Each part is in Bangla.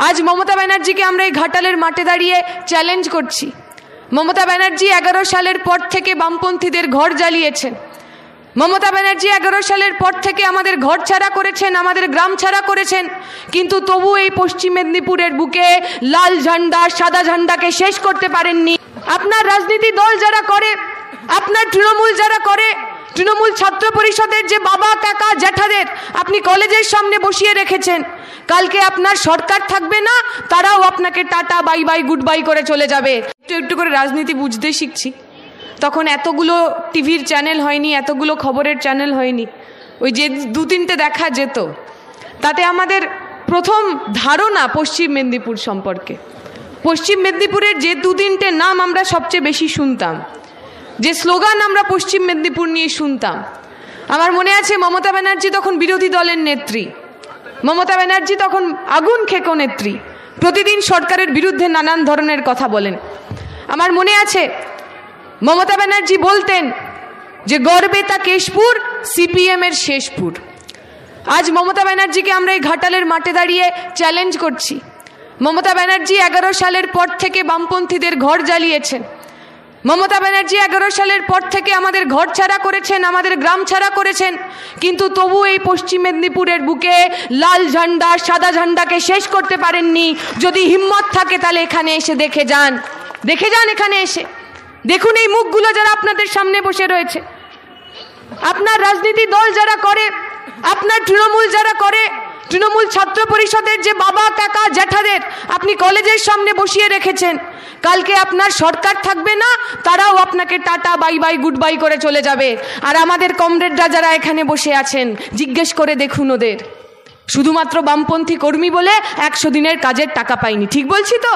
আজ মমতা ব্যানার্জিকে আমরা এই ঘাটালের মাঠে দাঁড়িয়ে চ্যালেঞ্জ করছি। মমতা ব্যানার্জি 11 সালের পর থেকে বামপন্থীদের ঘর জ্বালিয়েছেন। মমতা ব্যানার্জি 11 সালের পর থেকে আমাদের ঘর ছাড়া করেছেন, আমাদের গ্রাম ছাড়া করেছেন, কিন্তু তবু এই পশ্চিম মেদিনীপুরের বুকে লাল ঝান্ডা সাদা ঝান্ডাকে শেষ করতে পারেননি। আপনার রাজনীতি দল যারা করে, আপনার তৃণমূল যারা করে, তৃণমূল ছাত্র পরিষদের যে বাবা কাকা জ্যাঠাদের আপনি কলেজের সামনে বসিয়ে রেখেছেন, কালকে আপনার সরকার থাকবে না, তারাও আপনাকে tata bye bye good bye করে চলে যাবে। একটু একটু করে রাজনীতি বুঝতে শিখছি। তখন এতগুলো টিভির চ্যানেল হয়নি, এতগুলো খবরের চ্যানেল হয়নি। ওই যে 2-3টে দেখা যেত, তাতে আমাদের প্রথম ধারণা পশ্চিম মেদিনীপুর সম্পর্কে, পশ্চিম মেদিনীপুরের যে 2-3টে নাম আমরা সবচেয়ে বেশি শুনতাম, যে স্লোগান আমরা পশ্চিম মেদিনীপুর নিয়ে শুনতাম। আমার মনে আছে মমতা ব্যানার্জি তখন বিরোধী দলের নেত্রী, মমতা ব্যানার্জি তখন আগুন খেকো নেত্রী, প্রতিদিন সরকারের বিরুদ্ধে নানান ধরনের কথা বলেন। আমার মনে আছে মমতা ব্যানার্জি বলতেন যে গর্বে তা কেশপুর, সিপিএমের শেষপুর। আজ মমতা ব্যানার্জিকে আমরা এই ঘাটালের মাঠে দাঁড়িয়ে চ্যালেঞ্জ করছি। মমতা ব্যানার্জি 11 সালের পর থেকে বামপন্থীদের ঘর জ্বালিয়েছেন। মমতা ব্যানার্জি 11 সালের পর থেকে আমাদের ঘর ছাড়া করেছেন, আমাদের গ্রাম ছাড়া করেছেন, কিন্তু তবু এই পশ্চিম মেদিনীপুরের বুকে লাল ঝান্ডা সাদা ঝান্ডাকে শেষ করতে পারেননি। যদি হিম্মত থাকে তাহলে এখানে এসে দেখে যান, এখানে এসে দেখুন এই মুখগুলো যারা আপনাদের সামনে বসে রয়েছে। আপনার রাজনীতি দল যারা করে, আপনার তৃণমূল যারা করে, তৃণমূল ছাত্র পরিষদের যে বাবা কাকা জ্যাঠাদের আপনি কলেজের সামনে বসিয়ে রেখেছেন, কালকে আপনার সরকার থাকবে না, তারাও আপনাকে tata bye bye good bye করে চলে যাবে। আর আমাদের কমরেডরা যারা এখানে বসে আছেন, জিজ্ঞেস করে দেখুন ওদের, শুধুমাত্র বামপন্থী কর্মী বলে 100 দিনের কাজের টাকা পাইনি। ঠিক বলছি তো?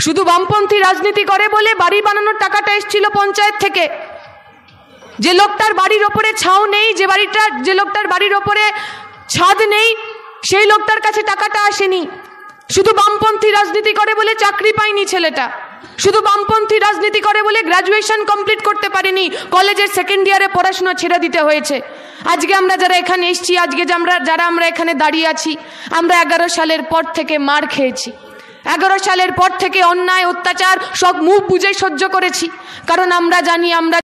শুধু বামপন্থী রাজনীতি করে বলে বাড়ি বানানোর টাকাটা এসেছিল পঞ্চায়েত থেকে। যে লোকটার বাড়ির ওপরে ছাউ নেই, যে লোকটার বাড়ির ওপরে ছাদ নেই, সেই লোকটার কাছে টাকাটা আসেনি। শুধু বামপন্থী রাজনীতি করে বলে চাকরি পায়নি ছেলেটা, শুধু বামপন্থী রাজনীতি করে বলে গ্র্যাজুয়েশন কমপ্লিট করতে পারেনি, কলেজের সেকেন্ড ইয়ারে পড়াশোনা ছেড়ে দিতে হয়েছে। আজকে আমরা যারা এখানে এসেছি, আজকে যারা আমরা এখানে দাঁড়িয়ে আছি, আমরা 11 সালের পর থেকে মার খেয়েছি। 11 সালের পর থেকে অন্যায় অত্যাচার সব মুখ বুজে সহ্য করেছি, কারণ আমরা জানি আমরা